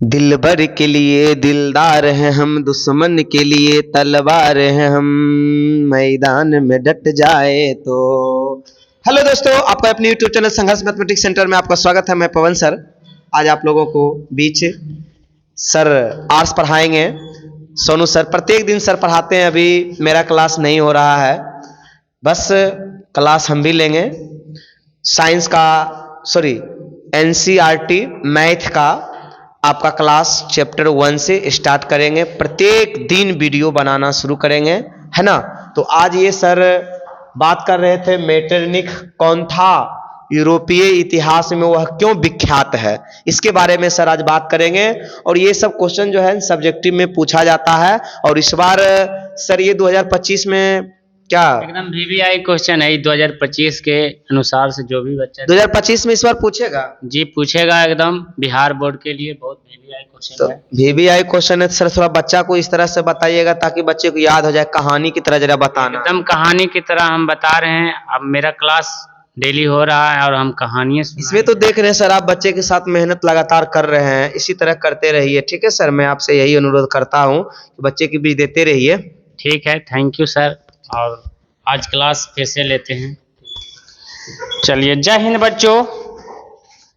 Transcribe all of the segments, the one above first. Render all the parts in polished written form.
दिलबर के लिए दिलदार हैं हम, दुश्मन के लिए तलवार हैं हम, मैदान में डट जाए तो। हेलो दोस्तों, आपका अपने यूट्यूब चैनल संघर्ष मैथमेटिक्स सेंटर में आपका स्वागत है। मैं पवन सर आज आप लोगों को बीच सर आर्ट्स पढ़ाएंगे। सोनू सर प्रत्येक दिन सर पढ़ाते हैं, अभी मेरा क्लास नहीं हो रहा है, बस क्लास हम भी लेंगे। साइंस का एनसीईआरटी मैथ का आपका क्लास चैप्टर 1 से स्टार्ट करेंगे। प्रत्येक दिन वीडियो बनाना शुरू करेंगे, है ना। तो आज ये सर बात कर रहे थे मेटरनिख कौन था, यूरोपीय इतिहास में वह क्यों विख्यात है, इसके बारे में सर आज बात करेंगे। और ये सब क्वेश्चन जो है सब्जेक्टिव में पूछा जाता है। और इस बार सर ये 2025 में क्या एकदम वीवीआई क्वेश्चन है 2025 के अनुसार से, जो भी बच्चा 2025 में इस बार पूछेगा जी पूछेगा, एकदम बिहार बोर्ड के लिए बहुत वीवीआई क्वेश्चन तो है। वीवीआई क्वेश्चन है सर, थोड़ा बच्चा को इस तरह से बताइएगा ताकि बच्चे को याद हो जाए, कहानी की तरह जरा बताना। एकदम कहानी की तरह हम बता रहे हैं। अब मेरा क्लास डेली हो रहा है और हम कहानियां इसमें तो देख रहे हैं सर आप बच्चे के साथ मेहनत लगातार कर रहे हैं, इसी तरह करते रहिए, ठीक है सर। मैं आपसे यही अनुरोध करता हूँ कि बच्चे की बीज देते रहिए। ठीक है, थैंक यू सर। और आज क्लास फिर से लेते हैं। चलिए, जय हिंद बच्चों।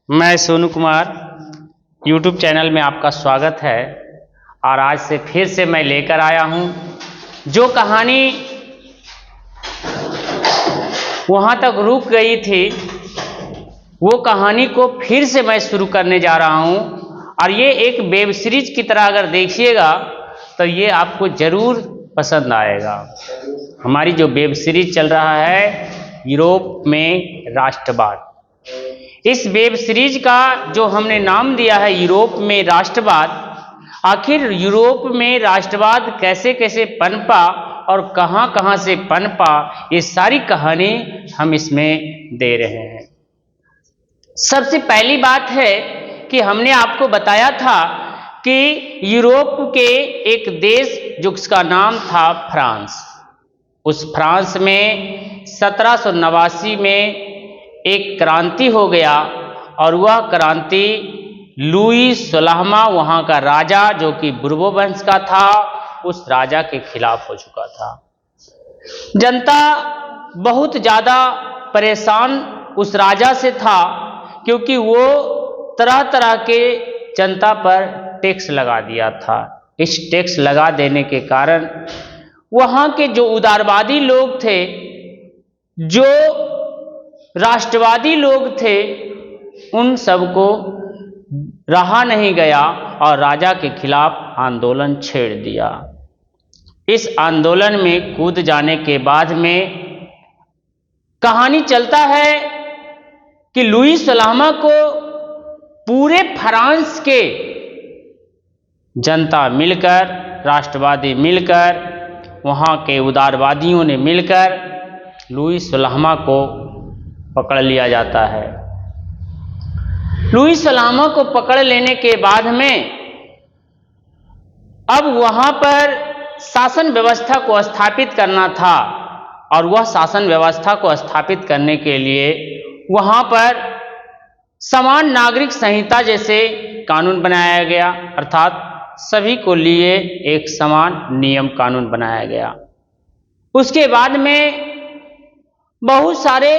मैं सोनू कुमार, यूट्यूब चैनल में आपका स्वागत है। और आज से फिर से मैं लेकर आया हूँ जो कहानी वहाँ तक रुक गई थी, वो कहानी को फिर से मैं शुरू करने जा रहा हूँ। और ये एक वेब सीरीज की तरह अगर देखिएगा तो ये आपको जरूर पसंद आएगा। हमारी जो वेब सीरीज चल रहा है यूरोप में राष्ट्रवाद, इस वेब सीरीज का जो हमने नाम दिया है यूरोप में राष्ट्रवाद, आखिर यूरोप में राष्ट्रवाद कैसे कैसे पनपा और कहां कहां से पनपा, ये सारी कहानी हम इसमें दे रहे हैं। सबसे पहली बात है कि हमने आपको बताया था कि यूरोप के एक देश जिसका नाम था फ्रांस, उस फ्रांस में 1789 में एक क्रांति हो गया। और वह क्रांति लुई 16वां वहाँ का राजा, जो कि बुर्बो वंश का था, उस राजा के खिलाफ हो चुका था। जनता बहुत ज़्यादा परेशान उस राजा से था, क्योंकि वो तरह तरह के जनता पर टैक्स लगा दिया था। इस टैक्स लगा देने के कारण वहाँ के जो उदारवादी लोग थे, जो राष्ट्रवादी लोग थे, उन सबको रहा नहीं गया और राजा के खिलाफ आंदोलन छेड़ दिया। इस आंदोलन में कूद जाने के बाद में कहानी चलता है कि लुई 16वां को पूरे फ्रांस के जनता मिलकर, राष्ट्रवादी मिलकर, वहाँ के उदारवादियों ने मिलकर लुई 16वां को पकड़ लिया जाता है। लुई 16वां को पकड़ लेने के बाद में अब वहाँ पर शासन व्यवस्था को स्थापित करना था। और वह शासन व्यवस्था को स्थापित करने के लिए वहाँ पर समान नागरिक संहिता जैसे कानून बनाया गया, अर्थात सभी को लिए एक समान नियम कानून बनाया गया। उसके बाद में बहुत सारे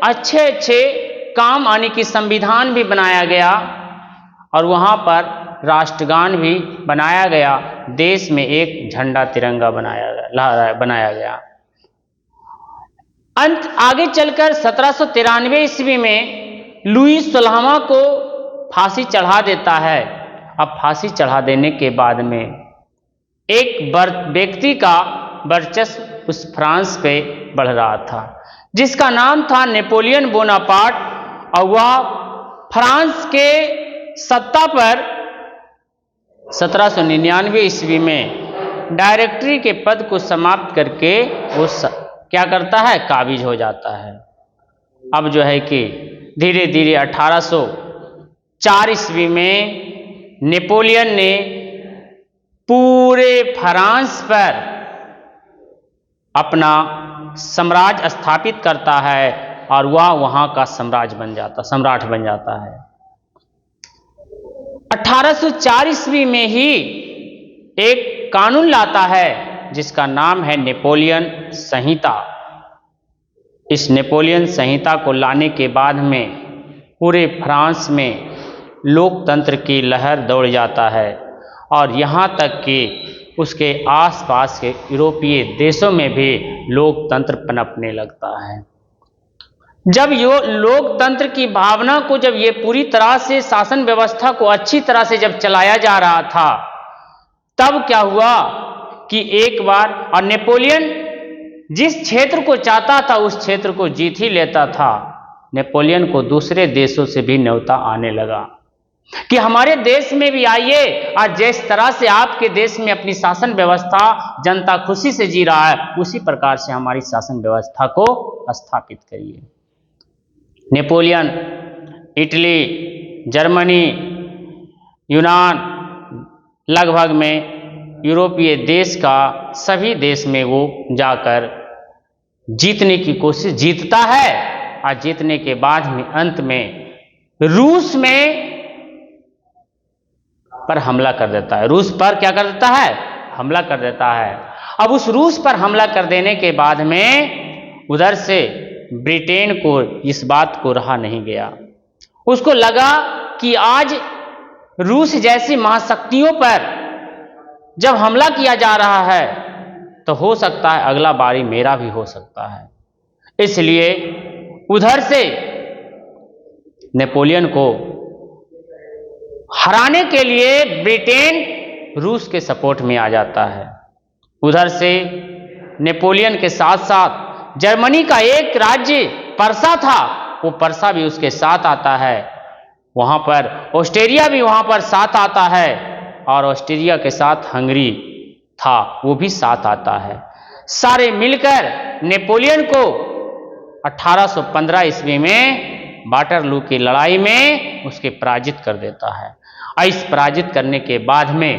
अच्छे अच्छे काम आने की संविधान भी बनाया गया और वहाँ पर राष्ट्रगान भी बनाया गया। देश में एक झंडा तिरंगा बनाया गया। अंत आगे चलकर 1793 ईस्वी में लुई 16वां को फांसी चढ़ा देता है। अब फांसी चढ़ा देने के बाद में एक व्यक्ति का वर्चस्व उस फ्रांस पे बढ़ रहा था, जिसका नाम था नेपोलियन बोनापार्ट। और वह फ्रांस के सत्ता पर 1799 ईस्वी में डायरेक्टरी के पद को समाप्त करके वो क्या करता है, काबिज हो जाता है। अब जो है कि धीरे धीरे 1804 ईस्वी में नेपोलियन ने पूरे फ्रांस पर अपना साम्राज्य स्थापित करता है और वह वहाँ का सम्राट बन जाता है। 1804 ईस्वी में ही एक कानून लाता है जिसका नाम है नेपोलियन संहिता। इस नेपोलियन संहिता को लाने के बाद में पूरे फ्रांस में लोकतंत्र की लहर दौड़ जाता है और यहाँ तक कि उसके आसपास के यूरोपीय देशों में भी लोकतंत्र पनपने लगता है। जब यो लोकतंत्र की भावना को जब ये पूरी तरह से शासन व्यवस्था को अच्छी तरह से जब चलाया जा रहा था, तब क्या हुआ कि एक बार और नेपोलियन जिस क्षेत्र को चाहता था उस क्षेत्र को जीत ही लेता था। नेपोलियन को दूसरे देशों से भी न्योता आने लगा कि हमारे देश में भी आइए, आज जिस तरह से आपके देश में अपनी शासन व्यवस्था जनता खुशी से जी रहा है, उसी प्रकार से हमारी शासन व्यवस्था को स्थापित करिए। नेपोलियन इटली, जर्मनी, यूनान, लगभग में यूरोपीय देश का सभी देश में वो जाकर जीतने की कोशिश जीतता है और जीतने के बाद में अंत में रूस में पर हमला कर देता है। रूस पर क्या कर देता है? हमला कर देता है। अब उस रूस पर हमला कर देने के बाद में उधर से ब्रिटेन को इस बात को रहा नहीं गया। उसको लगा कि आज रूस जैसी महाशक्तियों पर जब हमला किया जा रहा है तो हो सकता है अगला बारी मेरा भी हो सकता है। इसलिए उधर से नेपोलियन को हराने के लिए ब्रिटेन रूस के सपोर्ट में आ जाता है। उधर से नेपोलियन के साथ साथ जर्मनी का एक राज्य परसा था, वो परसा भी उसके साथ आता है। वहां पर ऑस्ट्रिया भी वहां पर साथ आता है और ऑस्ट्रिया के साथ हंगरी था, वो भी साथ आता है। सारे मिलकर नेपोलियन को 1815 ईस्वी में वाटरलू की लड़ाई में उसके पराजित कर देता है। और इस पराजित करने के बाद में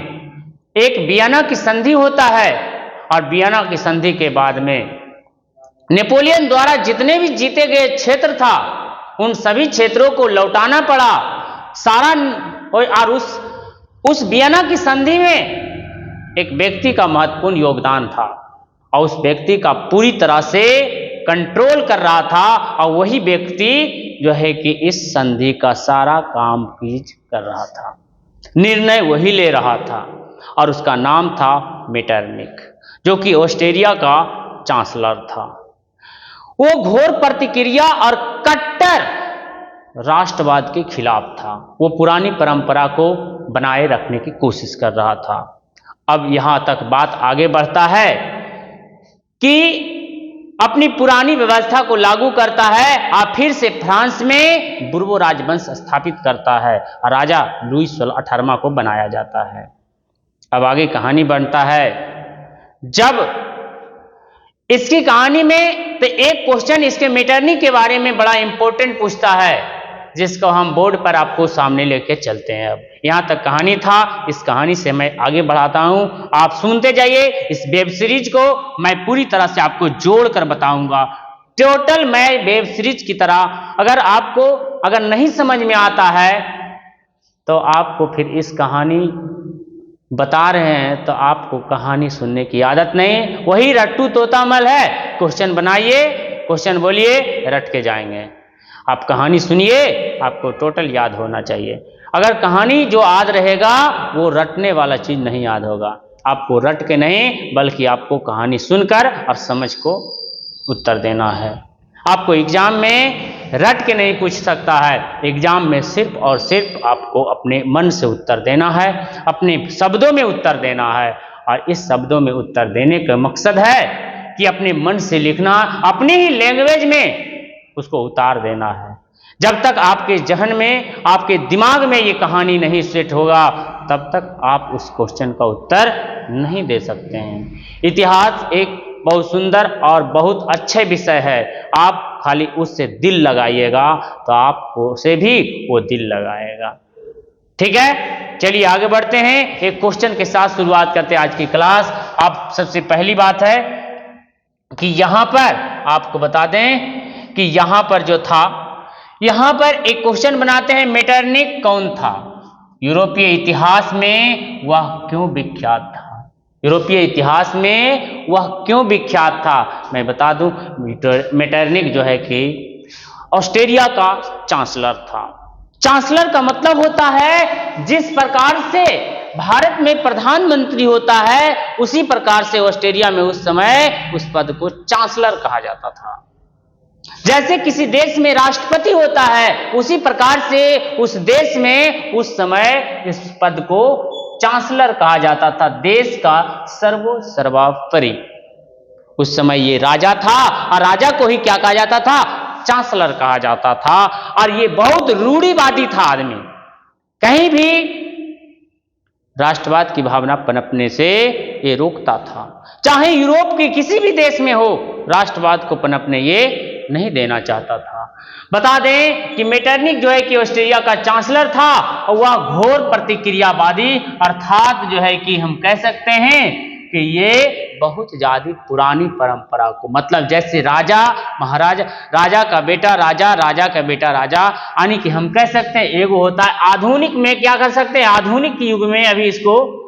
एक वियना की संधि होता है और वियना की संधि के बाद में नेपोलियन द्वारा जितने भी जीते गए क्षेत्र था उन सभी क्षेत्रों को लौटाना पड़ा सारा। और उस वियना की संधि में एक व्यक्ति का महत्वपूर्ण योगदान था और उस व्यक्ति का पूरी तरह से कंट्रोल कर रहा था और वही व्यक्ति जो है कि इस संधि का सारा काम काज कर रहा था, निर्णय वही ले रहा था और उसका नाम था मेटरनिक, जो कि ऑस्ट्रिया का चांसलर था। वो घोर प्रतिक्रिया और कट्टर राष्ट्रवाद के खिलाफ था। वो पुरानी परंपरा को बनाए रखने की कोशिश कर रहा था। अब यहां तक बात आगे बढ़ता है कि अपनी पुरानी व्यवस्था को लागू करता है और फिर से फ्रांस में बुर्बो राजवंश स्थापित करता है और राजा लुई 18वां को बनाया जाता है। अब आगे कहानी बनता है। जब इसकी कहानी में तो एक क्वेश्चन इसके मेटरनिक के बारे में बड़ा इंपॉर्टेंट पूछता है, जिसको हम बोर्ड पर आपको सामने लेके चलते हैं। अब यहां तक कहानी था, इस कहानी से मैं आगे बढ़ाता हूं, आप सुनते जाइए। इस वेब सीरीज को मैं पूरी तरह से आपको जोड़ कर बताऊंगा। टोटल मैं वेब सीरीज की तरह अगर नहीं समझ में आता है तो आपको फिर इस कहानी बता रहे हैं तो आपको कहानी सुनने की आदत नहीं, वही रट्टू तोतामल है। क्वेश्चन बनाइए, क्वेश्चन बोलिए, रट के जाएंगे। आप कहानी सुनिए, आपको टोटल याद होना चाहिए। अगर कहानी जो याद रहेगा वो रटने वाला चीज नहीं याद होगा। आपको रट के नहीं बल्कि आपको कहानी सुनकर और समझ को उत्तर देना है। आपको एग्जाम में रट के नहीं पूछ सकता है, एग्जाम में सिर्फ और सिर्फ आपको अपने मन से उत्तर देना है, अपने शब्दों में उत्तर देना है। और इस शब्दों में उत्तर देने का मकसद है कि अपने मन से लिखना, अपने ही लैंग्वेज में उसको उतार देना है। जब तक आपके जहन में, आपके दिमाग में ये कहानी नहीं सेट होगा तब तक आप उस क्वेश्चन का उत्तर नहीं दे सकते हैं। इतिहास एक बहुत सुंदर और बहुत अच्छे विषय है। आप खाली उससे दिल लगाइएगा तो आपको से भी वो दिल लगाएगा। ठीक है, चलिए आगे बढ़ते हैं। एक क्वेश्चन के साथ शुरुआत करते हैं आज की क्लास। आप सबसे पहली बात है कि यहां पर आपको बता दें कि यहां पर जो था, यहां पर एक क्वेश्चन बनाते हैं, मेटरनिक कौन था? यूरोपीय इतिहास में वह क्यों विख्यात था? यूरोपीय इतिहास में वह क्यों विख्यात था? मैं बता दूं, मेटरनिक जो है कि ऑस्ट्रेलिया का चांसलर था। चांसलर का मतलब होता है जिस प्रकार से भारत में प्रधानमंत्री होता है उसी प्रकार से ऑस्ट्रेलिया में उस समय उस पद को चांसलर कहा जाता था। जैसे किसी देश में राष्ट्रपति होता है उसी प्रकार से उस देश में उस समय इस पद को चांसलर कहा जाता था, देश का सर्वोपरि। उस समय ये राजा था और राजा को ही क्या कहा जाता था? चांसलर कहा जाता था। और ये बहुत रूढ़िवादी था आदमी, कहीं भी राष्ट्रवाद की भावना पनपने से ये रोकता था। चाहे यूरोप के किसी भी देश में हो, राष्ट्रवाद को पनपने ये नहीं देना चाहता था। बता दें कि मेटरनिक जो है कि ऑस्ट्रेलिया का चांसलर था और वह घोर प्रतिक्रियावादी, अर्थात जो है कि हम कह सकते हैं कि ये बहुत ज्यादा पुरानी परंपरा को, मतलब जैसे राजा महाराजा, राजा का बेटा राजा, राजा का बेटा राजा, यानी कि हम कह सकते हैं एगो होता है आधुनिक में, क्या कर सकते हैं आधुनिक युग में, अभी इसको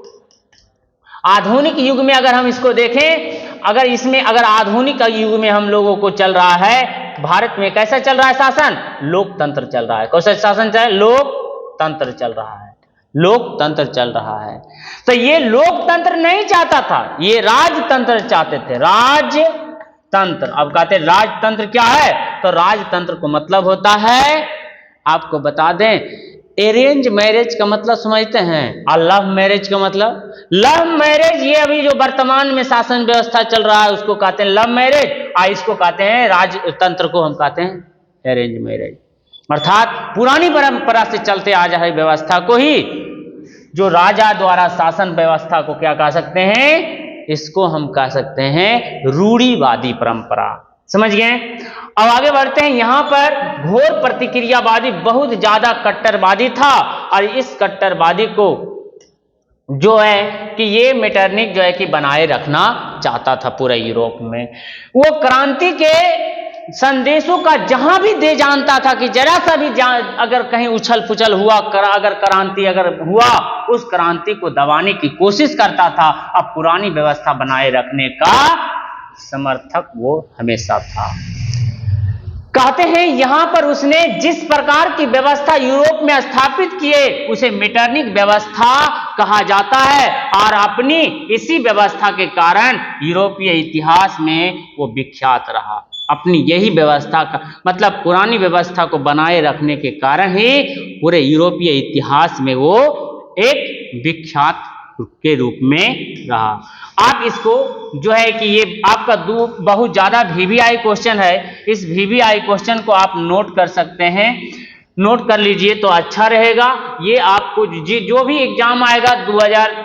आधुनिक युग में अगर हम इसको देखें, अगर इसमें अगर आधुनिक युग में हम लोगों को चल रहा है, भारत में कैसा चल रहा है शासन? लोकतंत्र चल रहा है। कैसा शासन चल रहा है? लोकतंत्र चल रहा है, लोकतंत्र चल रहा है। तो ये लोकतंत्र नहीं चाहता था, ये राजतंत्र चाहते थे, राजतंत्र। अब कहते हैं राजतंत्र क्या है? तो राजतंत्र को मतलब होता है, आपको बता दें, अरेंज मैरिज का मतलब समझते हैं, और लव मैरिज का मतलब, लव मैरिज ये अभी जो वर्तमान में शासन व्यवस्था चल रहा है उसको कहते हैं लव मैरिज, और इसको कहते हैं राजतंत्र को हम कहते हैं अरेंज मैरिज। अर्थात पुरानी परंपरा से चलते आ जा रही व्यवस्था को ही, जो राजा द्वारा शासन व्यवस्था को क्या कह सकते हैं? इसको हम कह सकते हैं रूढ़िवादी परंपरा। समझ गए? अब आगे बढ़ते हैं। यहां पर घोर प्रतिक्रियावादी, बहुत ज्यादा कट्टरवादी था, और इस कट्टरवादी को जो है कि ये मेटरनिक जो है कि बनाए रखना चाहता था पूरे यूरोप में। वो क्रांति के संदेशों का जहां भी दे जानता था कि जरा सा भी अगर कहीं उछल पुछल हुआ, अगर क्रांति अगर हुआ, उस क्रांति को दबाने की कोशिश करता था। अब पुरानी व्यवस्था बनाए रखने का समर्थक वो हमेशा था। कहते हैं यहां पर उसने जिस प्रकार की व्यवस्था यूरोप में स्थापित किए उसे मेटरनिक व्यवस्था कहा जाता है, और अपनी इसी व्यवस्था के कारण यूरोपीय इतिहास में वो विख्यात रहा। अपनी यही व्यवस्था का मतलब पुरानी व्यवस्था को बनाए रखने के कारण ही पूरे यूरोपीय इतिहास में वो एक विख्यात के रूप में रहा। आप इसको जो है कि ये आपका बहुत ज्यादा वीवीआई क्वेश्चन है, इस वीवीआई क्वेश्चन को आप नोट कर सकते हैं, नोट कर लीजिए तो अच्छा रहेगा। ये आपको जो भी एग्जाम आएगा 2000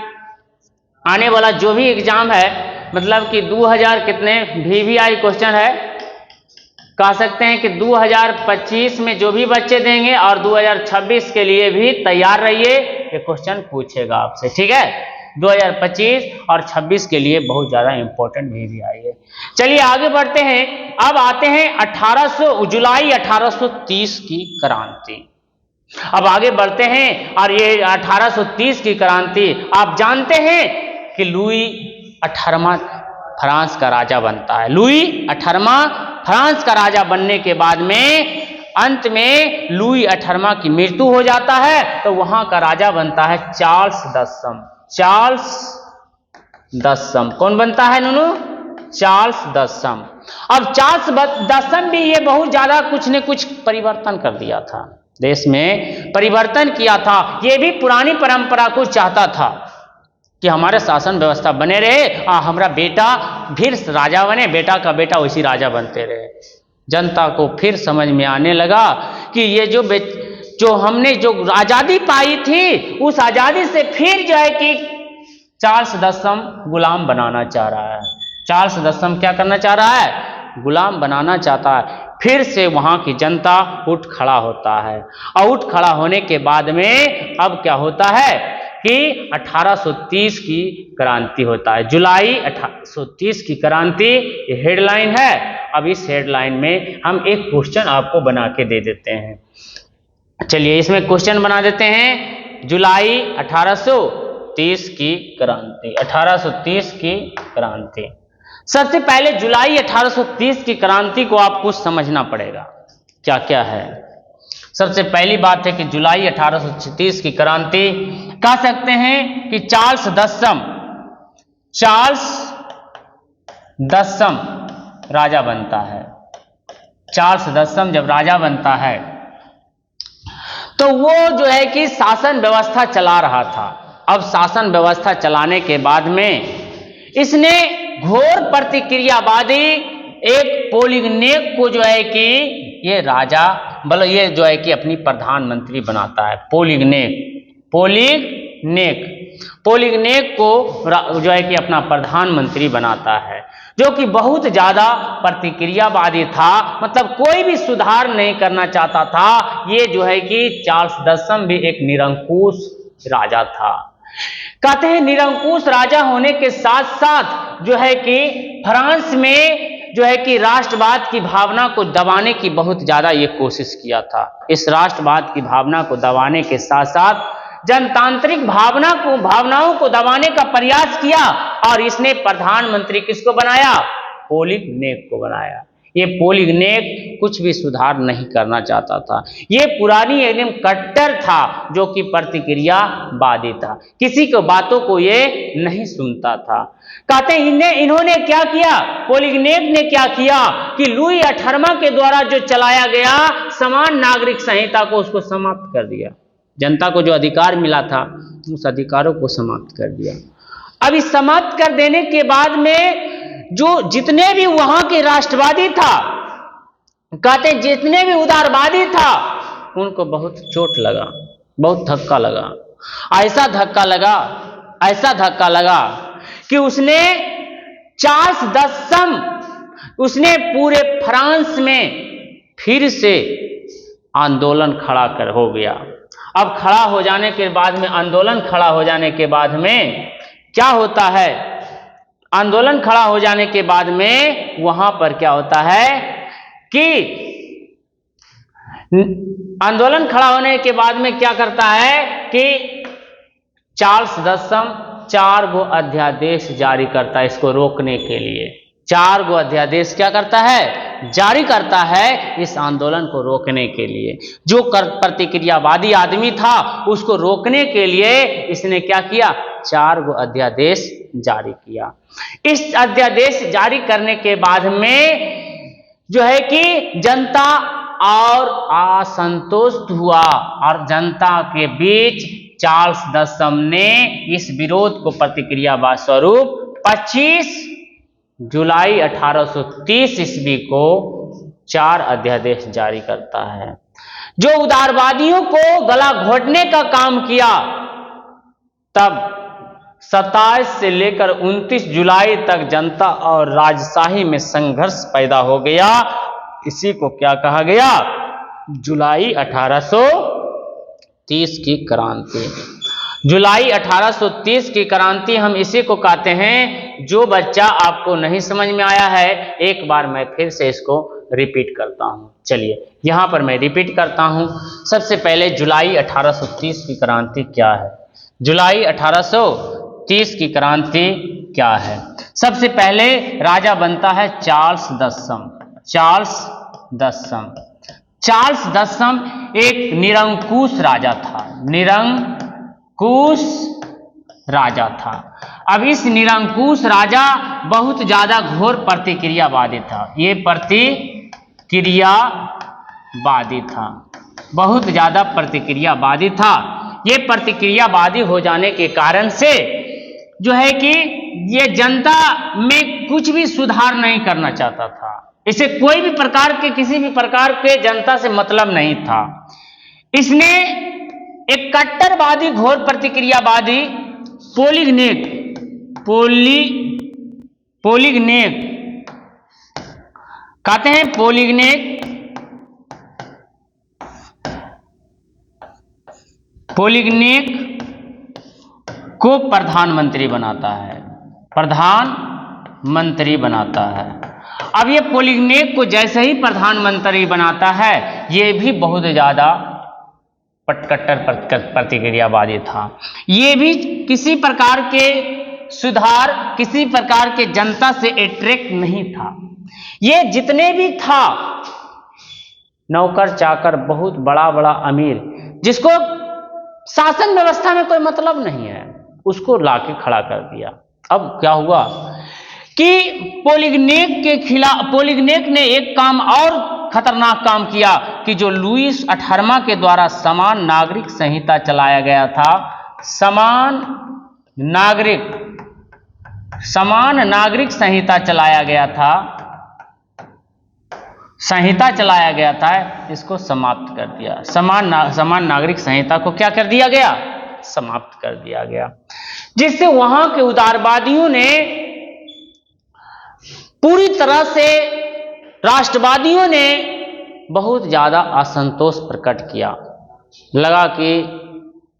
आने वाला जो भी एग्जाम है, मतलब कि 2000 कितने वीवीआई क्वेश्चन है, कह सकते हैं कि 2025 में जो भी बच्चे देंगे और 2026 के लिए भी तैयार रहिए, ये क्वेश्चन पूछेगा आपसे, ठीक है। 2025 और 26 के लिए बहुत ज्यादा इंपॉर्टेंट वीवीआई है। चलिए आगे बढ़ते हैं। अब आते हैं जुलाई 1830 की क्रांति। अब आगे बढ़ते हैं, और ये 1830 की क्रांति, आप जानते हैं कि लुई 18वां फ्रांस का राजा बनता है। लुई 18वां फ्रांस का राजा बनने के बाद में अंत में लुई 18वां की मृत्यु हो जाता है, तो वहां का राजा बनता है चार्ल्स दसम। चार्ल्स दसम कौन बनता है नूनू? चार्ल्स दसम। अब चार्ल्स दसम भी ये बहुत ज्यादा कुछ न कुछ परिवर्तन कर दिया था, देश में परिवर्तन किया था। ये भी पुरानी परंपरा को चाहता था कि हमारे शासन व्यवस्था बने रहे, हमारा बेटा फिर राजा बने, बेटा का बेटा उसी राजा बनते रहे। जनता को फिर समझ में आने लगा कि ये जो हमने जो आजादी पाई थी, उस आजादी से फिर जो है कि चार्ल्स दसम गुलाम बनाना चाह रहा है। चार्ल्स दसम क्या करना चाह रहा है? गुलाम बनाना चाहता है। फिर से वहां की जनता उठ खड़ा होता है, और उठ खड़ा होने के बाद में अब क्या होता है कि 1830 की क्रांति होता है। जुलाई 1830 की क्रांति, ये हेडलाइन है। अब इस हेडलाइन में हम एक क्वेश्चन आपको बना के दे देते हैं। चलिए इसमें क्वेश्चन बना देते हैं जुलाई 1830 की क्रांति। 1830 की क्रांति। सबसे पहले जुलाई 1830 की क्रांति को आपको समझना पड़ेगा क्या क्या है। सबसे पहली बात है कि जुलाई 1830 की क्रांति, कह सकते हैं कि चार्ल्स दसम राजा बनता है। चार्ल्स दसम जब राजा बनता है तो वो जो है कि शासन व्यवस्था चला रहा था। अब शासन व्यवस्था चलाने के बाद में इसने घोर प्रतिक्रियावादी एक पोलिगनेक को जो है कि ये राजा मतलब ये जो है कि अपनी प्रधानमंत्री बनाता है। पोलिगनेक को जो है कि अपना प्रधानमंत्री बनाता है, जो कि बहुत ज्यादा प्रतिक्रियावादी था, मतलब कोई भी सुधार नहीं करना चाहता था। ये जो है कि चार्ल्स दसम भी एक निरंकुश राजा था। कहते हैं निरंकुश राजा होने के साथ साथ जो है कि फ्रांस में जो है कि राष्ट्रवाद की भावना को दबाने की बहुत ज्यादा ये कोशिश किया था। इस राष्ट्रवाद की भावना को दबाने के साथ साथ जनतांत्रिक भावनाओं को दबाने का प्रयास किया और इसने प्रधानमंत्री किसको बनाया? पोलिगनेक को बनाया। ये पोलिगनेक कुछ भी सुधार नहीं करना चाहता था। ये पुरानी एकदम कट्टर था, जो कि प्रतिक्रियावादी था, किसी को बातों को ये नहीं सुनता था। कहते हैं इन्होंने क्या किया, पोलिगनेक ने क्या किया कि लुई 18वां के द्वारा जो चलाया गया समान नागरिक संहिता को उसको समाप्त कर दिया। जनता को जो अधिकार मिला था उस अधिकारों को समाप्त कर दिया। अब इस समाप्त कर देने के बाद में जो जितने भी वहां के राष्ट्रवादी था, कहते जितने भी उदारवादी था, उनको बहुत चोट लगा, बहुत धक्का लगा। ऐसा धक्का लगा कि उसने चार्ल्स दसम उसने पूरे फ्रांस में फिर से आंदोलन खड़ा हो गया। अब खड़ा हो जाने के बाद में आंदोलन खड़ा हो जाने के बाद में क्या होता है, आंदोलन खड़ा हो जाने के बाद में वहां पर क्या होता है कि आंदोलन खड़ा होने के बाद में क्या करता है कि चार्ल्स दसम 4 गो अध्यादेश जारी करता है इसको रोकने के लिए। 4 गो अध्यादेश क्या करता है, जारी करता है इस आंदोलन को रोकने के लिए। जो प्रतिक्रियावादी आदमी था उसको रोकने के लिए इसने क्या किया, 4 गो अध्यादेश जारी किया। इस अध्यादेश जारी करने के बाद में जो है कि जनता और असंतोष हुआ और जनता के बीच चार्ल्स दसम ने इस विरोध को प्रतिक्रिया स्वरूप 25 जुलाई 1830 ईस्वी को 4 अध्यादेश जारी करता है, जो उदारवादियों को गला घोटने का काम किया। तब 27 से लेकर 29 जुलाई तक जनता और राजशाही में संघर्ष पैदा हो गया। इसी को क्या कहा गया, जुलाई 1830 की क्रांति। जुलाई 1830 की क्रांति हम इसी को कहते हैं। जो बच्चा आपको नहीं समझ में आया है, एक बार मैं फिर से इसको रिपीट करता हूं। चलिए यहां पर मैं रिपीट करता हूं। सबसे पहले जुलाई 1830 की क्रांति क्या है, जुलाई 1830 की क्रांति क्या है। सबसे पहले राजा बनता है चार्ल्स दसम। चार्ल्स दसम एक निरंकुश राजा था, निरंकुश राजा था। अब इस निरंकुश राजा बहुत ज्यादा घोर प्रतिक्रियावादी था। ये प्रतिक्रियावादी था, बहुत ज्यादा प्रतिक्रियावादी था। ये प्रतिक्रियावादी हो जाने के कारण से जो है कि ये जनता में कुछ भी सुधार नहीं करना चाहता था। इसे कोई भी प्रकार के किसी भी प्रकार के जनता से मतलब नहीं था। इसने एक कट्टरवादी घोर प्रतिक्रियावादी पोलिगनेक कहते हैं, पोलिगनेक को प्रधानमंत्री बनाता है, प्रधानमंत्री बनाता है। अब ये पोलिगनेक को जैसे ही प्रधानमंत्री बनाता है, ये भी बहुत ज्यादा कट्टर प्रतिक्रियावादी था। ये भी किसी प्रकार के सुधार, किसी प्रकार के जनता से अट्रैक्ट नहीं था। ये जितने भी था नौकर चाकर, बहुत बड़ा बड़ा अमीर, जिसको शासन व्यवस्था में कोई मतलब नहीं है, उसको लाके खड़ा कर दिया। अब क्या हुआ कि पोलिग्नेक ने एक काम और खतरनाक काम किया कि जो लुईस 18वां के द्वारा समान नागरिक संहिता चलाया गया था, समान नागरिक संहिता चलाया गया था, इसको समाप्त कर दिया। समान नागरिक संहिता को क्या कर दिया गया? समाप्त कर दिया गया, जिससे वहां के उदारवादियों ने पूरी तरह से, राष्ट्रवादियों ने बहुत ज्यादा असंतोष प्रकट किया। लगा कि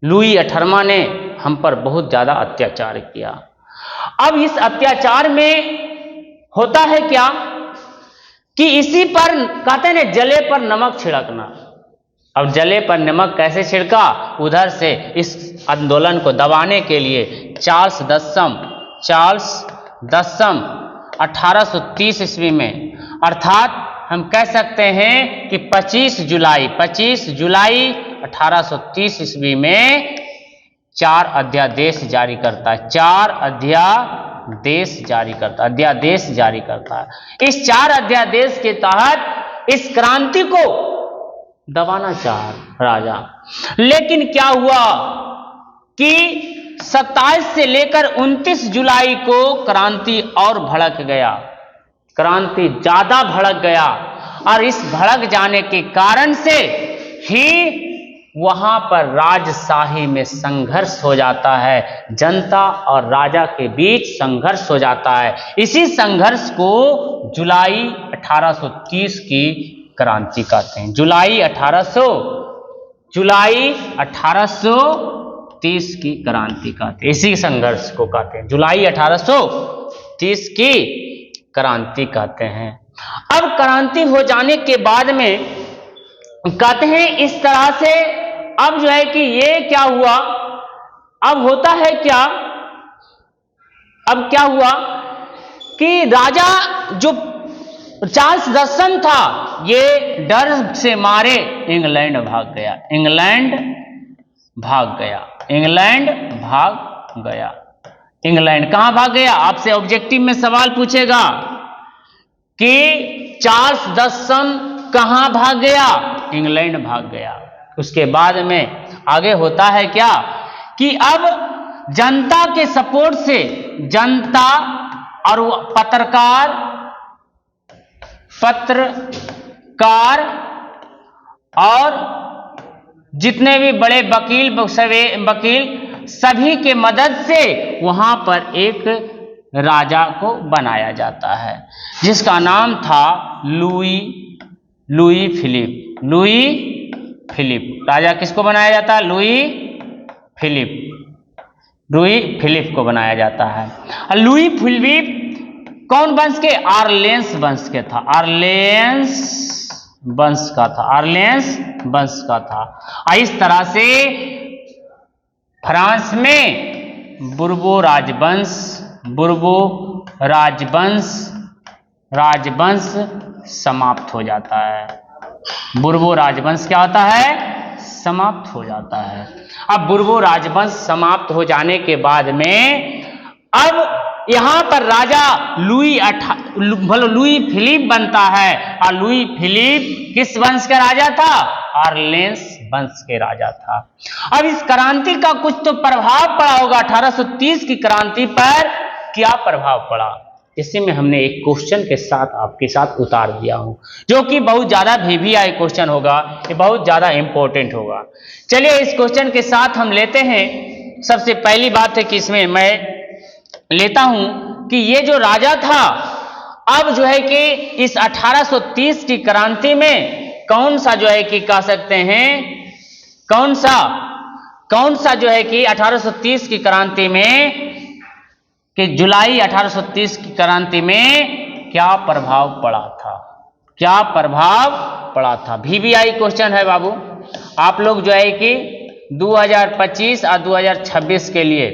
लुई 18वां ने हम पर बहुत ज्यादा अत्याचार किया। अब इस अत्याचार में होता है क्या कि इसी पर कहते हैं जले पर नमक छिड़कना। अब जले पर नमक कैसे छिड़का? उधर से इस आंदोलन को दबाने के लिए चार्ल्स दसम 1830 ईस्वी में, अर्थात हम कह सकते हैं कि 25 जुलाई 1830 ईस्वी में 4 अध्यादेश जारी करता है। 4 अध्यादेश जारी करता है। इस 4 अध्यादेश के तहत इस क्रांति को दबाना चाह राजा, लेकिन क्या हुआ कि 27 से लेकर 29 जुलाई को क्रांति और भड़क गया, क्रांति ज्यादा भड़क गया, और इस भड़क जाने के कारण से ही वहां पर राजशाही में संघर्ष हो जाता है, जनता और राजा के बीच संघर्ष हो जाता है। इसी संघर्ष को जुलाई 1830 की क्रांति कहते हैं। जुलाई 1830 की क्रांति कहते हैं, इसी संघर्ष को कहते हैं जुलाई 1830 की क्रांति कहते हैं। अब क्रांति हो जाने के बाद में कहते हैं इस तरह से, अब जो है कि ये क्या हुआ, अब होता है क्या, अब क्या हुआ कि राजा जो चार्ल्स दसम था, ये डर से मारे इंग्लैंड भाग गया। इंग्लैंड कहां भाग गया? आपसे ऑब्जेक्टिव में सवाल पूछेगा कि चार्ल्स दसम कहां भाग गया? इंग्लैंड भाग गया। उसके बाद में आगे होता है क्या कि अब जनता के सपोर्ट से, जनता और पत्रकार और जितने भी बड़े वकील सभी के मदद से वहां पर एक राजा को बनाया जाता है, जिसका नाम था लुई फिलिप। राजा किसको बनाया जाता है? लुई फिलिप को बनाया जाता है। लुई फिलिप कौन वंश के? आर्लेंस वंश के था। आर्लेंस वंश का था। इस तरह से फ्रांस में बुर्बो राजवंश समाप्त हो जाता है। बुर्बो राजवंश क्या होता है? समाप्त हो जाता है। अब बुर्बो राजवंश समाप्त हो जाने के बाद में अब यहां पर राजा लुई फिलिप बनता है, और लुई फिलिप किस वंश का राजा था? आर्लेंस वंश के राजा था। अब इस क्रांति का कुछ तो प्रभाव पड़ा होगा। 1830 की क्रांति पर क्या प्रभाव पड़ा, इसी में हमने एक क्वेश्चन के साथ आपके साथ उतार दिया हूं, जो कि बहुत ज्यादा VVI क्वेश्चन होगा, ये बहुत ज्यादा इंपॉर्टेंट होगा। चलिए इस क्वेश्चन के साथ हम लेते हैं। सबसे पहली बात है कि इसमें मैं लेता हूं कि ये जो राजा था, अब जो है कि इस 1830 की क्रांति में कौन सा जो है कि कह सकते हैं, कौन सा जो है कि 1830 की क्रांति में, कि जुलाई 1830 की क्रांति में क्या प्रभाव पड़ा था? VVI क्वेश्चन है बाबू। आप लोग जो है कि 2025 और 2026 के लिए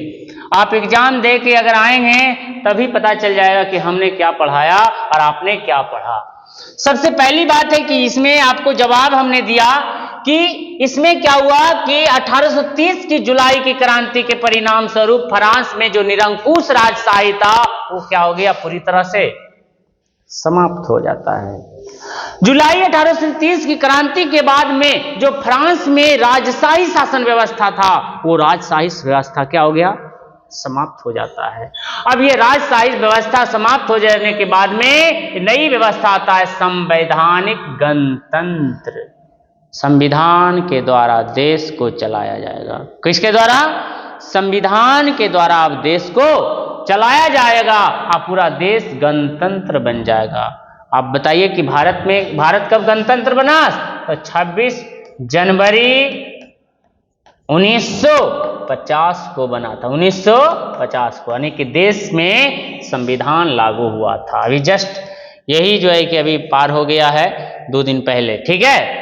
आप एग्जाम दे के अगर आएंगे तभी पता चल जाएगा कि हमने क्या पढ़ाया और आपने क्या पढ़ा। सबसे पहली बात है कि इसमें आपको जवाब हमने दिया कि इसमें क्या हुआ कि 1830 की जुलाई की क्रांति के परिणाम स्वरूप फ्रांस में जो निरंकुश राजशाही था वो क्या हो गया, पूरी तरह से समाप्त हो जाता है। जुलाई 1830 की क्रांति के बाद में जो फ्रांस में राजशाही शासन व्यवस्था था वो राजशाही व्यवस्था क्या हो गया, समाप्त हो जाता है। अब ये राजशाही व्यवस्था समाप्त हो जाने के बाद में नई व्यवस्था आता है संवैधानिक गणतंत्र। संविधान के द्वारा देश को चलाया जाएगा। किसके द्वारा? संविधान के द्वारा अब देश को चलाया जाएगा और पूरा देश गणतंत्र बन जाएगा। आप बताइए कि भारत कब गणतंत्र बना? तो 26 जनवरी 1950 को बना था। 1950 को, यानी कि देश में संविधान लागू हुआ था। अभी जस्ट यही जो है कि अभी पार हो गया है 2 दिन पहले, ठीक है।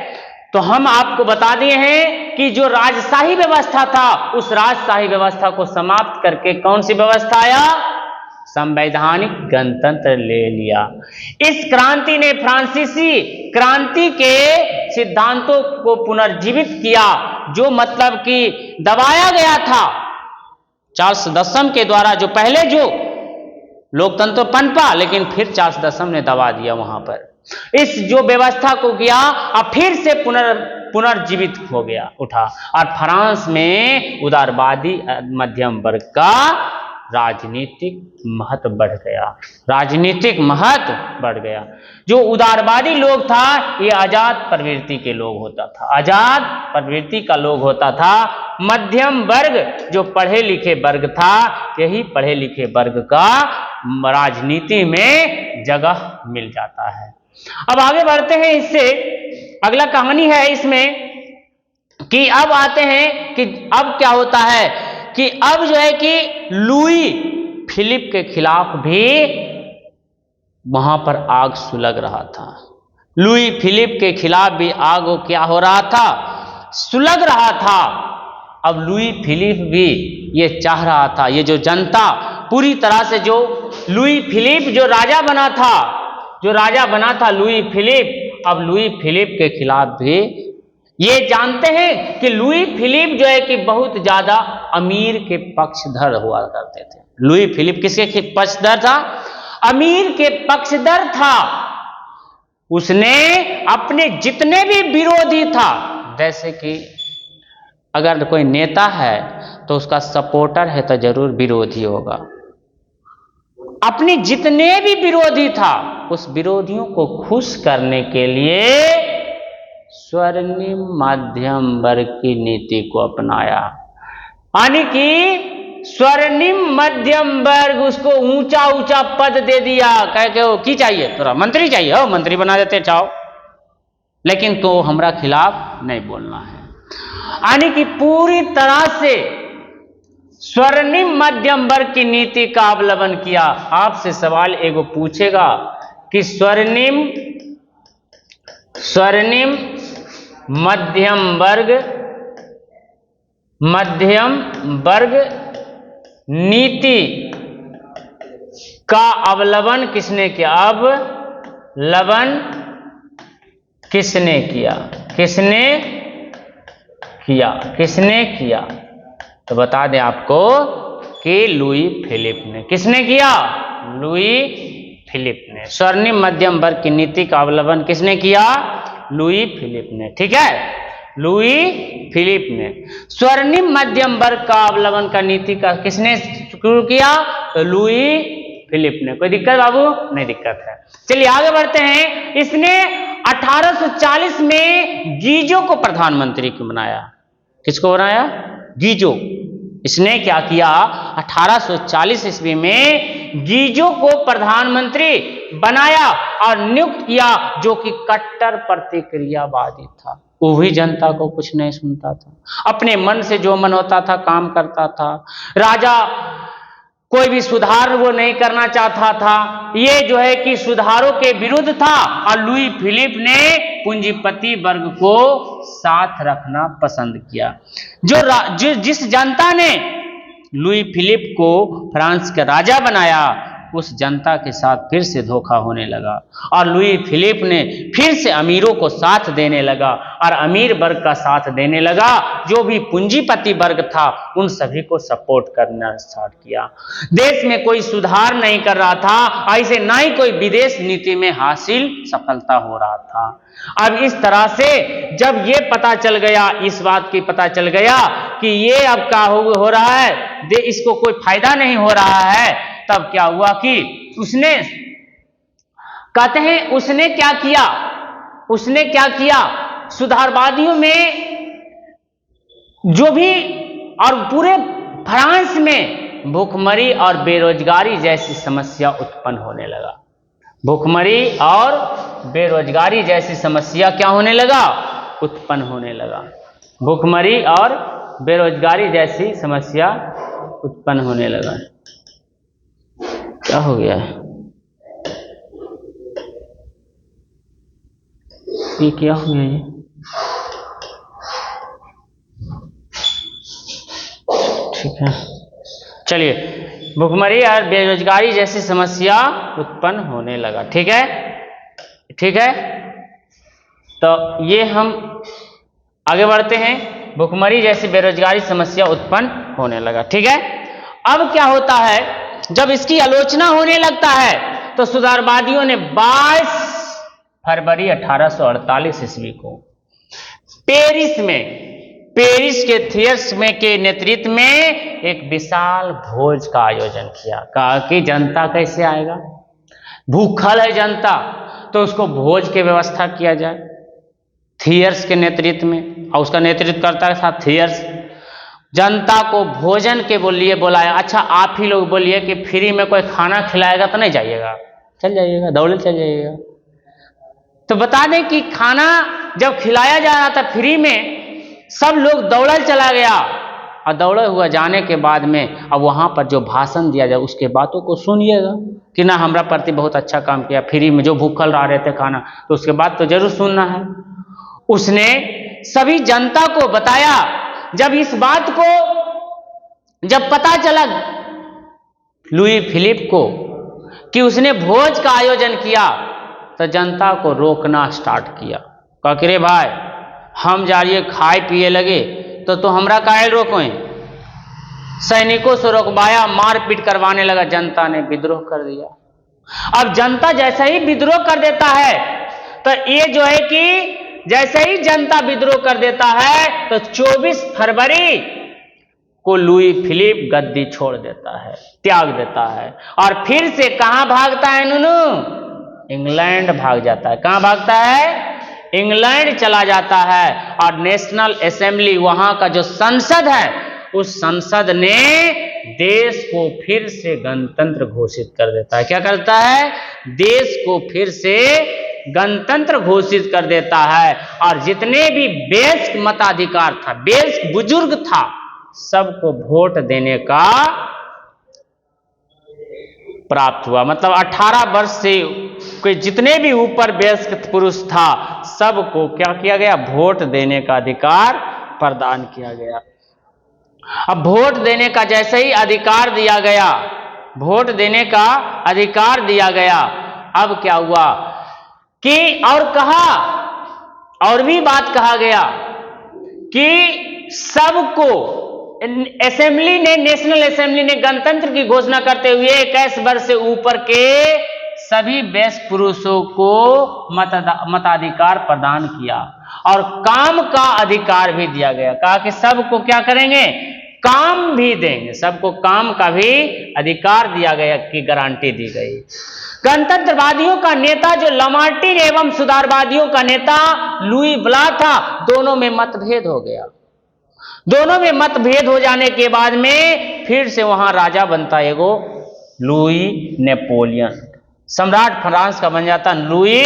तो हम आपको बता दिए हैं कि जो राजशाही व्यवस्था था उस राजशाही व्यवस्था को समाप्त करके कौन सी व्यवस्था आया? संवैधानिक गणतंत्र ले लिया। इस क्रांति ने फ्रांसीसी क्रांति के सिद्धांतों को पुनर्जीवित किया, जो मतलब कि दबाया गया था चार्ल्स दशम के द्वारा। जो पहले जो लोकतंत्र पनपा, लेकिन फिर चार्ल्स दशम ने दबा दिया वहां पर। इस जो व्यवस्था को किया अब फिर से पुनर्जीवित हो गया, उठा, और फ्रांस में उदारवादी मध्यम वर्ग का राजनीतिक महत्व बढ़ गया। राजनीतिक महत्व बढ़ गया। जो उदारवादी लोग था ये आजाद प्रवृत्ति के लोग होता था, आजाद प्रवृत्ति का लोग होता था। मध्यम वर्ग जो पढ़े लिखे वर्ग था, यही पढ़े लिखे वर्ग का राजनीति में जगह मिल जाता है। अब आगे बढ़ते हैं। इससे अगला कहानी है इसमें कि अब आते हैं कि अब क्या होता है कि अब जो है कि लुई फिलिप के खिलाफ भी वहां पर आग सुलग रहा था। लुई फिलिप के खिलाफ भी आग क्या हो रहा था? सुलग रहा था। अब लुई फिलिप भी ये चाह रहा था, ये जो जनता पूरी तरह से, जो लुई फिलिप जो राजा बना था लुई फिलिप, अब लुई फिलिप के खिलाफ भी ये जानते हैं कि लुई फिलिप जो है कि बहुत ज्यादा अमीर के पक्षधर हुआ करते थे। लुई फिलिप किसके पक्षधर था? अमीर के पक्षधर था। उसने अपने जितने भी विरोधी था, जैसे कि अगर कोई नेता है तो उसका सपोर्टर है तो जरूर विरोधी होगा। अपने जितने भी विरोधी था उस विरोधियों को खुश करने के लिए स्वर्णिम मध्यम वर्ग की नीति को अपनाया। यानी कि स्वर्णिम मध्यम वर्ग उसको ऊंचा ऊंचा पद दे दिया। कह के की चाहिए तोरा? मंत्री चाहिए, हो मंत्री बना देते चाहो, लेकिन तो हमरा खिलाफ नहीं बोलना है। यानी कि पूरी तरह से स्वर्णिम मध्यम वर्ग की नीति का अवलंबन किया। आपसे सवाल एगो पूछेगा कि स्वर्णिम मध्यम वर्ग नीति का अवलंबन किसने किया? अवलंबन किसने किया? किसने किया? तो बता दें आपको कि लुई फिलिप ने। किसने किया? लुई फिलिप ने। स्वर्णिम मध्यम वर्ग की नीति का अवलंबन किसने किया? लुई फिलिप ने, ठीक है, लुई फिलिप ने। स्वर्णिम मध्यम वर्ग का अवलंबन का नीति का किसने शुरू किया? तो लुई फिलिप ने। कोई दिक्कत बाबू? नहीं दिक्कत है। चलिए आगे बढ़ते हैं। इसने 1840 में गीजो को प्रधानमंत्री को बनाया। किसको बनाया? गीजो। इसने क्या किया? 1840 ईस्वी में गीजो को प्रधानमंत्री बनाया और नियुक्त किया, जो कि कट्टर प्रतिक्रियावादी था। वो भी जनता को कुछ नहीं सुनता था, अपने मन से जो मन होता था काम करता था। राजा कोई भी सुधार वो नहीं करना चाहता था। ये जो है कि सुधारों के विरुद्ध था और लुई फिलिप ने पूंजीपति वर्ग को साथ रखना पसंद किया। जिस जनता ने लुई फिलिप को फ्रांस का राजा बनाया, उस जनता के साथ फिर से धोखा होने लगा और लुई फिलिप ने फिर से अमीरों को साथ देने लगा और अमीर वर्ग का साथ देने लगा। जो भी पूंजीपति वर्ग था उन सभी को सपोर्ट करना स्टार्ट किया। देश में कोई सुधार नहीं कर रहा था, ऐसे ना ही कोई विदेश नीति में हासिल सफलता हो रहा था। अब इस तरह से जब ये पता चल गया, इस बात की पता चल गया कि ये अब क्या हो रहा है, इसको कोई फायदा नहीं हो रहा है, तब क्या हुआ कि उसने, कहते हैं उसने क्या किया, सुधारवादियों में जो भी और पूरे फ्रांस में भूखमरी और बेरोजगारी जैसी समस्या उत्पन्न होने लगा। भूखमरी और बेरोजगारी जैसी समस्या क्या होने लगा, उत्पन्न होने लगा। भूखमरी और बेरोजगारी जैसी समस्या उत्पन्न होने लगा। क्या हो गया है, ये क्या हो गया ये? ठीक है, चलिए, भूखमरी और बेरोजगारी जैसी समस्या उत्पन्न होने लगा। ठीक है, ठीक है, तो ये हम आगे बढ़ते हैं। भूखमरी जैसी बेरोजगारी समस्या उत्पन्न होने लगा। ठीक है, अब क्या होता है, जब इसकी आलोचना होने लगता है तो सुधारवादियों ने 22 फरवरी 1848 ईस्वी को पेरिस के थियर्स में के नेतृत्व में एक विशाल भोज का आयोजन किया। कहा कि जनता कैसे आएगा, भूखल है जनता, तो उसको भोज की व्यवस्था किया जाए थियर्स के नेतृत्व में, और उसका नेतृत्व करता था थियर्स। जनता को भोजन के लिए बुलाया। अच्छा, आप ही लोग बोलिए कि फ्री में कोई खाना खिलाएगा तो नहीं जाइएगा, चल जाइएगा, दौड़े चल जाइएगा। तो बता दें कि खाना जब खिलाया जा रहा था फ्री में, सब लोग दौड़ल चला गया और दौड़े हुआ जाने के बाद में अब वहां पर जो भाषण दिया जाए उसके बातों को सुनिएगा कि ना हमारा प्रति बहुत अच्छा काम किया, फ्री में जो भूखल रह रहे थे खाना, तो उसके बाद तो जरूर सुनना है। उसने सभी जनता को बताया। जब इस बात को जब पता चला लुई फिलिप को कि उसने भोज का आयोजन किया, तो जनता को रोकना स्टार्ट किया। कहा कि रे भाई, हम जा रही खाए पिए लगे तो हमरा काहे रोकें। सैनिकों से रोकवाया, मारपीट करवाने लगा, जनता ने विद्रोह कर दिया। अब जनता जैसा ही विद्रोह कर देता है, तो ये जो है कि जैसे ही जनता विद्रोह कर देता है तो 24 फरवरी को लुई फिलिप गद्दी छोड़ देता है, त्याग देता है और फिर से कहां भागता है नूनू, इंग्लैंड भाग जाता है। कहां भागता है, इंग्लैंड चला जाता है। और नेशनल असेंबली, वहां का जो संसद है, उस संसद ने देश को फिर से गणतंत्र घोषित कर देता है। क्या करता है, देश को फिर से गणतंत्र घोषित कर देता है। और जितने भी वयस्क मताधिकार था, वयस्क बुजुर्ग था, सबको वोट देने का प्राप्त हुआ। मतलब 18 वर्ष से कोई जितने भी ऊपर वयस्क पुरुष था, सबको क्या किया गया, वोट देने का अधिकार प्रदान किया गया। अब वोट देने का जैसे ही अधिकार दिया गया, वोट देने का अधिकार दिया गया, अब क्या हुआ कि और भी बात कहा गया कि सबको असेंबली ने, नेशनल असेंबली ने गणतंत्र की घोषणा करते हुए 21 वर्ष से ऊपर के सभी वयस्क पुरुषों को मताधिकार प्रदान किया और काम का अधिकार भी दिया गया। कहा कि सबको क्या करेंगे, काम भी देंगे, सबको काम का भी अधिकार दिया गया की गारंटी दी गई। गणतंत्रवादियों का नेता जो लामार्टिन एवं सुधारवादियों का नेता लुई ब्ला था, दोनों में मतभेद हो गया। दोनों में मतभेद हो जाने के बाद में फिर से वहां राजा बनता एगो लुई नेपोलियन, सम्राट फ्रांस का बन जाता लुई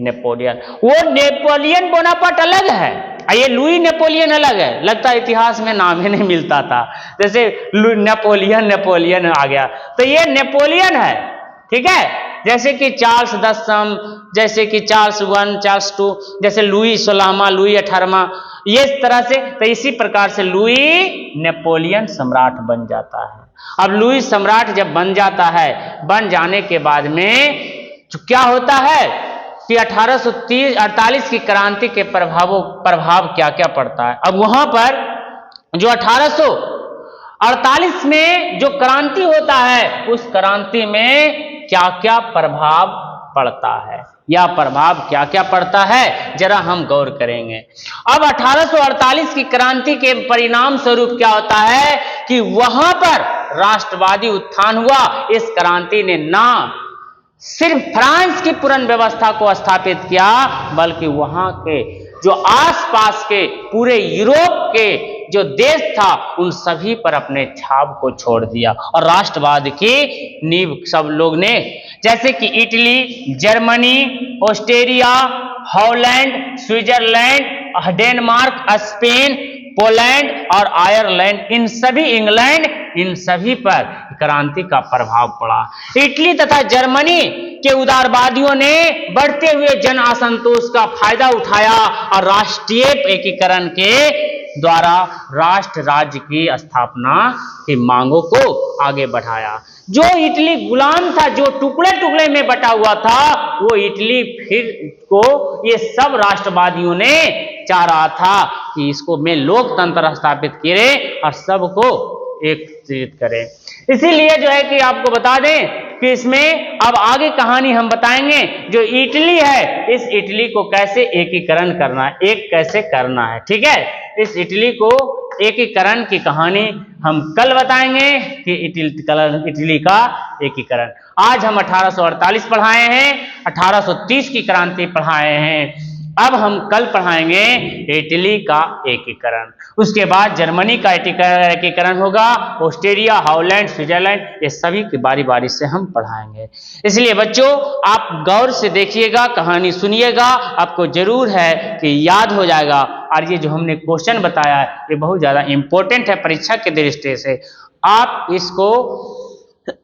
नेपोलियन। वो नेपोलियन बोनापार्ट अलग है, ये लुई नेपोलियन अलग है। लगता है इतिहास में नाम ही नहीं मिलता था, जैसे नेपोलियन आ गया, तो ये नेपोलियन है, ठीक है। जैसे कि चार्ल्स दसम, जैसे कि चार्ल्स वन, चार्ल्स टू, जैसे लुई 16वां, लुई 18वां, ये इस तरह से। तो इसी प्रकार से लुई नेपोलियन सम्राट बन जाता है। अब लुई सम्राट जब बन जाता है, बन जाने के बाद में क्या होता है कि 1848 की क्रांति के प्रभाव क्या क्या पड़ता है। अब वहां पर जो 1848 में जो क्रांति होता है, उस क्रांति में क्या क्या प्रभाव पड़ता है, या प्रभाव क्या क्या पड़ता है, जरा हम गौर करेंगे। अब 1848 की क्रांति के परिणाम स्वरूप क्या होता है कि वहां पर राष्ट्रवादी उत्थान हुआ। इस क्रांति ने ना सिर्फ फ्रांस की पूर्ण व्यवस्था को स्थापित किया, बल्कि वहां के जो आसपास के पूरे यूरोप के जो देश था, उन सभी पर अपने छाप को छोड़ दिया और राष्ट्रवाद की नींव सब लोग ने, जैसे कि Italy, Germany, Australia, Holland, Switzerland, Denmark, Spain, Poland और आयरलैंड, इन सभी, इंग्लैंड, इन सभी पर क्रांति का प्रभाव पड़ा। इटली तथा जर्मनी के उदारवादियों ने बढ़ते हुए जन असंतोष का फायदा उठाया और राष्ट्रीय एकीकरण के द्वारा राष्ट्र राज्य की स्थापना की मांगों को आगे बढ़ाया। जो इटली गुलाम था, जो टुकड़े टुकड़े में बटा हुआ था, वो इटली फिर को ये सब राष्ट्रवादियों ने चाह रहा था कि इसको में लोकतंत्र स्थापित करे और सबको एकत्रित करें। इसीलिए जो है कि आपको बता दें कि इसमें अब आगे कहानी हम बताएंगे। जो इटली है, इस इटली को कैसे एकीकरण करना है, एक कैसे करना है, ठीक है। इस इटली को एकीकरण की कहानी हम कल बताएंगे कि इटली का एकीकरण। आज हम 1848 पढ़ाए हैं, 1830 की क्रांति पढ़ाए हैं। अब हम कल पढ़ाएंगे इटली का एकीकरण। उसके बाद जर्मनी का एकीकरण होगा, ऑस्ट्रेलिया, हॉलैंड, स्विट्जरलैंड, ये सभी की बारी बारी से हम पढ़ाएंगे। इसलिए बच्चों, आप गौर से देखिएगा, कहानी सुनिएगा, आपको जरूर है कि याद हो जाएगा। और ये जो हमने क्वेश्चन बताया है, ये बहुत ज्यादा इंपॉर्टेंट है परीक्षा के दृष्टि से। आप इसको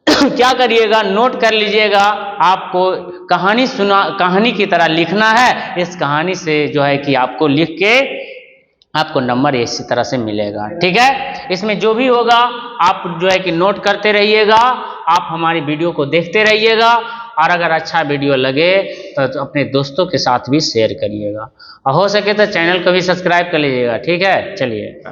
क्या करिएगा, नोट कर लीजिएगा। आपको कहानी की तरह लिखना है। इस कहानी से जो है कि आपको लिख के आपको नंबर इसी तरह से मिलेगा, ठीक है। इसमें जो भी होगा आप जो है कि नोट करते रहिएगा। आप हमारी वीडियो को देखते रहिएगा और अगर अच्छा वीडियो लगे तो अपने दोस्तों के साथ भी शेयर करिएगा और हो सके तो चैनल को भी सब्सक्राइब कर लीजिएगा, ठीक है। चलिए।